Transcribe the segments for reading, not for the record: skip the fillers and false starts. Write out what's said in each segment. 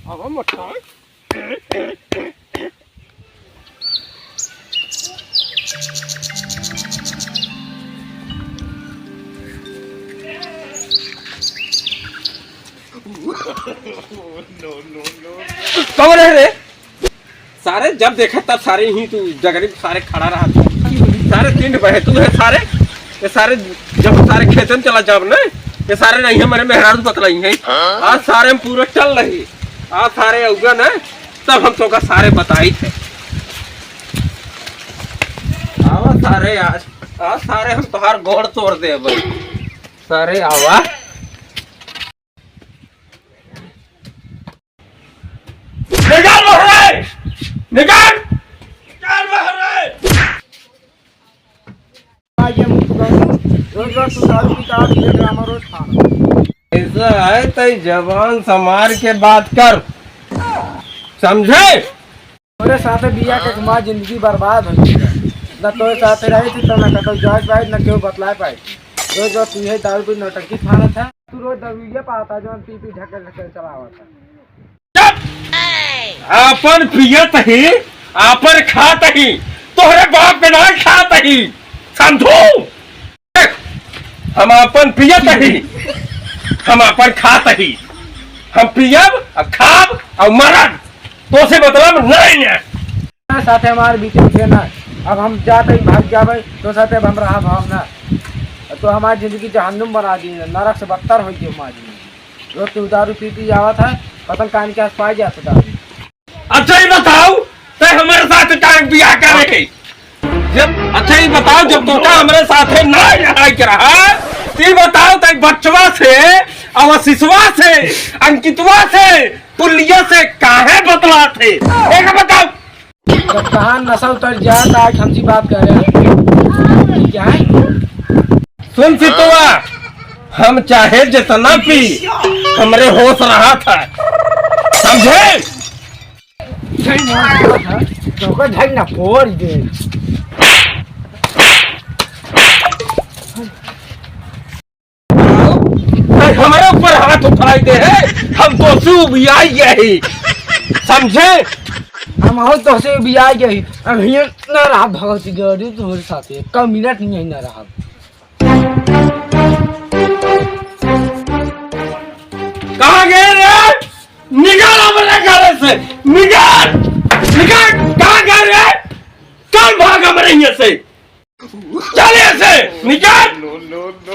हवा मोटा कौन है रे? सारे जब देखा तब सारे ही तू जगरी सारे खड़ा रहा था। सारे तीन बहे तू है सारे ये सारे जब सारे खेतन चला जब ना ये सारे नहीं है मेरे मेहरारू बतलाई है। आज सारे हम पूरा चल रही आज सारे उगा ना तब हम तो का सारे बताई थे। आवा सारे आज सारे हम तोहार गोड़ तोड़ दे भाई सारे आवा निकाल बहरे निकाल निकाल बहरे। ऐसा है तो जवान समार के बात कर समझे। मेरे साथ बिया के तुम्हारी जिंदगी बर्बाद हो न तो साथ रही थी तो न कतो जांच पाए न क्यों बतला पाए। रोज रोज तू है दारू पी नौटंकी खाना था तू रोज दरुइया पाता जो पी पी ढके ढके चला हुआ था। आपन पियत ही आपन खात ही तोहरे बाप के ना खात ही समझो। हम आपन पियत ही हम आपन खात ही हम पियब और खाब और मरब तो से मतलब नहीं है। साथे हमारे बीच थे ना अब हम जाते ही भाग जावे तो साथे हम रहा भाव ना तो हमारी जिंदगी जहन्नुम बना दी नरक से बदतर हो गई हमारी जिंदगी। रोज तू दारू पी जावा था पतंग कान के आस पास जाता दारू। अच्छा ही बताओ तो हमारे साथ टाइम बिया करे जब अच्छा ही बताओ जब तोता हमारे साथ ना यहाँ के रहा तो बताओ तो बचवा से और शिशुआ से अंकितवा से पुलिया से काहे बतला थे एक बताओ। जब कहाँ नशा उतर जाए तो आज हमसे बात कर रहे हैं क्या है? सुन सितुआ हम चाहे जितना पी हमरे होश रहा था समझे। ना फोड़ दे हमारे ऊपर हाथ उठाए दे है हम तो सूब आई गए समझे। हम और तो से भी आ गए अब ये ना रहा भगत गड़ी तो हमारे साथ है कम मिनट नहीं ना रहा। कहाँ गए रे निकाल हमारे घर से निकाल निकाल कहाँ गए रे चल भाग हमारे यहाँ से चल ऐसे निकाल।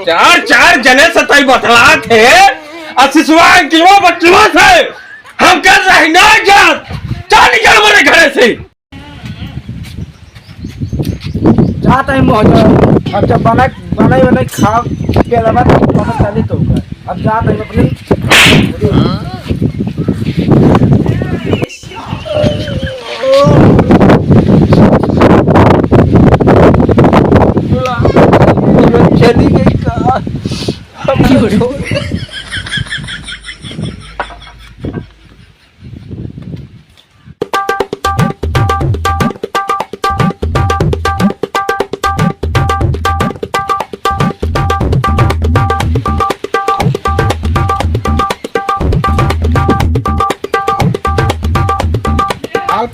चार चार जने से तई बतला थे और शिशुआ किलो बच्चों से हम कर रहे ना जात चल निकल हमारे घर से। जाता है मौज अब जब बनाई खा के अलावा बहुत सारे तो अब जाता है अपनी चली गई का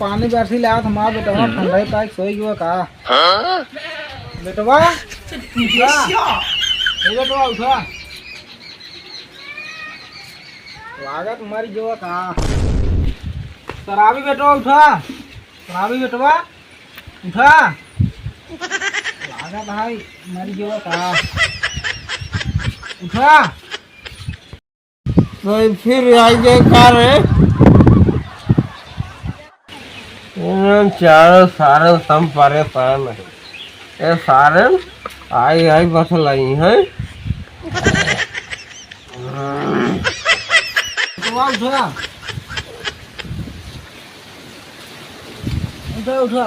पानी बरसी ले आओ हमारा बेटवा ठंडा का सोई गयो का बेटवा बेटवा उठा लागत मर गयो का शराबी बेटवा उठा शराबी बेटवा उठा लागत भाई मर गयो का उठा तो फिर आई गए कार चारों सारे सब परेशान है ये सारे आई आई बस लाई है। उठा उठा उठा उठा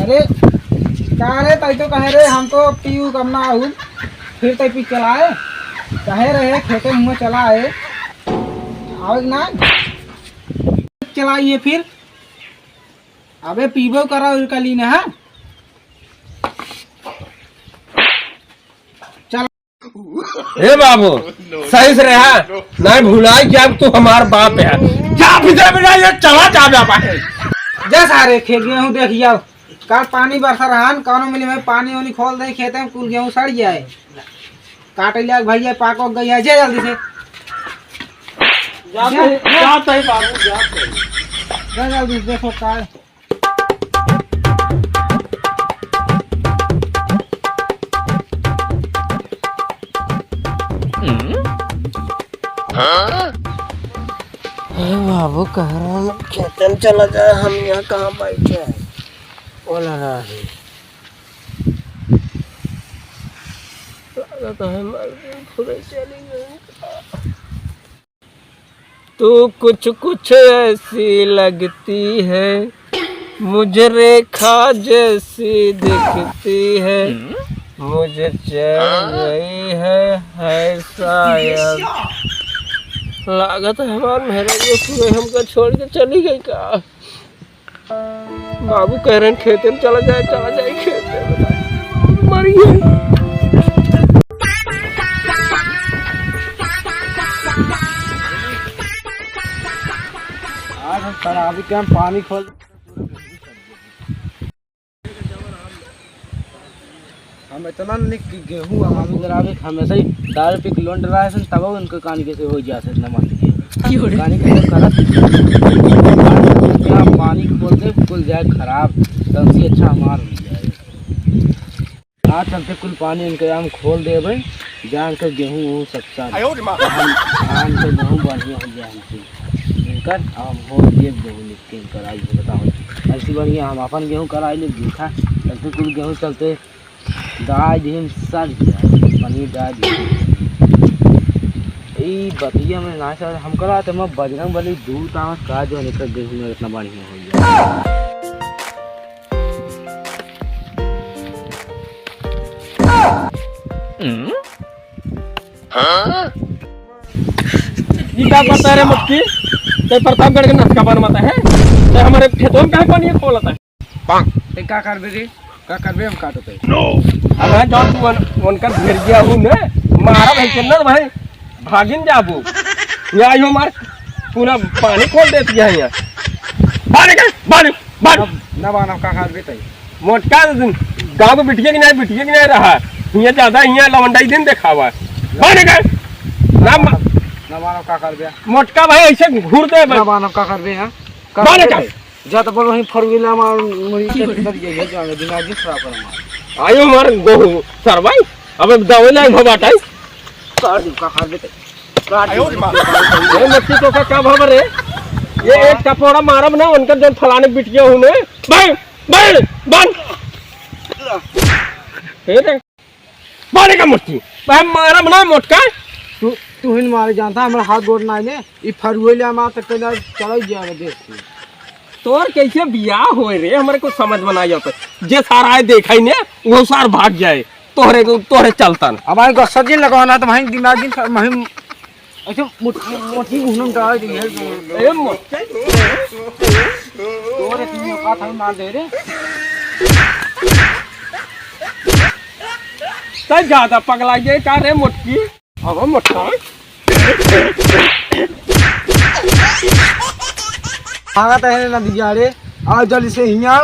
अरे कहाँ रे तई तो कहे रे हम तो पीऊ कमना आहू फिर तई पी चलाए कहे रहे खेते मुँह चलाए आओ ना चलाइए फिर अबे पीबो करा कली ने है चल हे बाबू सही से रहा नहीं भुलाई कि अब तू हमार बाप है क्या भीतर में ये चला जा पाए जा सारे खे गेहूं देखियो कल पानी बरसा रहन कौनो मिले में पानी वानी खोल दे खेते में कुल गेहूं सड़ जाए काटे लिया भैया पाको गई है जल्दी से जा बाबू जा जल्दी देखो का बाबू कह रहा हूँ खेतन चला जाए हम यहाँ कहाँ बैठे हैं बोला रहा है चली गई तू कुछ कुछ ऐसी लगती है मुझे रेखा जैसी दिखती है मुझे चल रही है शायद लागत है हमार मेहरानी पूरे हमको छोड़ के चली गई का बाबू कह रहे हैं खेते में चला जाए खेते में मरिए आज हम तरावी के हम पानी खोल हम इतना निक गेहूं हम जरावे हमेशा ही दाल पे किलो डरा है तब उनको कहानी कैसे हो जाते न मान लीजिए कहानी कैसे करत क्या पानी खोल दे कुल जाए खराब तब से अच्छा हमार हो जाए आज चलते कुल पानी इनके हम खोल दे भाई जान कर गेहूं हो सकता है हम तो गेहूं बढ़िया हो जाए हमसे इनकर हम हो ये गेहूं निकल कराई बताओ ऐसी बढ़िया हम अपन गेहूं कराई ले देखा चलते कुल गेहूं चलते दाल दिन सर पनीर दाल बतिया में ना सर हम करा तो मैं बजरंग बली दूध तामस का जो निकल गेहूं में इतना बढ़िया हो गया ये क्या करता है रे मुक्की ते प्रतापगढ़ के नस्का बन मत है ते हमारे खेतों में कहां पानी खोलता है पांग का करबे रे का करबे हम काटते नो अबे जो तू उनका घेर गया हूं ने मारा भाई चन्नर भाई भागिन जाबू ये आयो मार पूरा पानी खोल देती है यहां बाने ना बाना का करबे तई मोटका गांव को बिटिया की नहीं रहा ये ज्यादा यहाँ लवंडाई दिन देखावा बाने का ना बाना का करबे मोटका भाई ऐसे घूर दे ना बाना का करबे हां बाने का जा तो बोलो ही फरविला मार मुड़ी के भीतर ये जाने दिमाग की खराब कर आयो मार गोहू सरवाई अब दवे लाई भबाटाई काट दू का करबे तई काट ये मच्छी तो का क्या भबर है ये एक टपोरा मारब ना उनका जो फलाने बिटिया हूं ने बन बाने का मुट्ठी भाई मारब ना मोटका तू हिन मारे जानता हमरा हाथ गोड़ ना ले ई फरविला मार तो पहले चल जावे देख तोर कैसे बियाह होए रे हमारे को समझ में ना जाता जे सारा है देखा ही ने वो सार भाग जाए तोहरे चलता ना हमारे को सजी लगाना तो वहीं दिमाग दिन वहीं ऐसे मोटी घूमने डाल दी है ए मोटे तोरे तीन का था मार दे रे तो ज्यादा पगला गए का रे मोटकी अब मोटा भागत है नदी जा रे आ जल्दी से हिया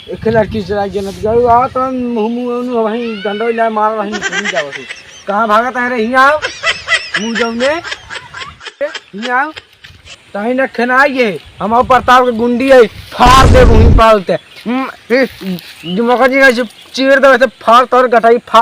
एक लड़की चला गया नदी जा आ तो मुंह वहीं डंडो ले मार वहीं नहीं जाओ तू कहां भागत है रे हिया मुंह जौने हिया तही न खनाइए हम प्रताप के गुंडी है फाड़ दे वहीं पालते दिमाग जी चीर दे फाड़ तोर गटाई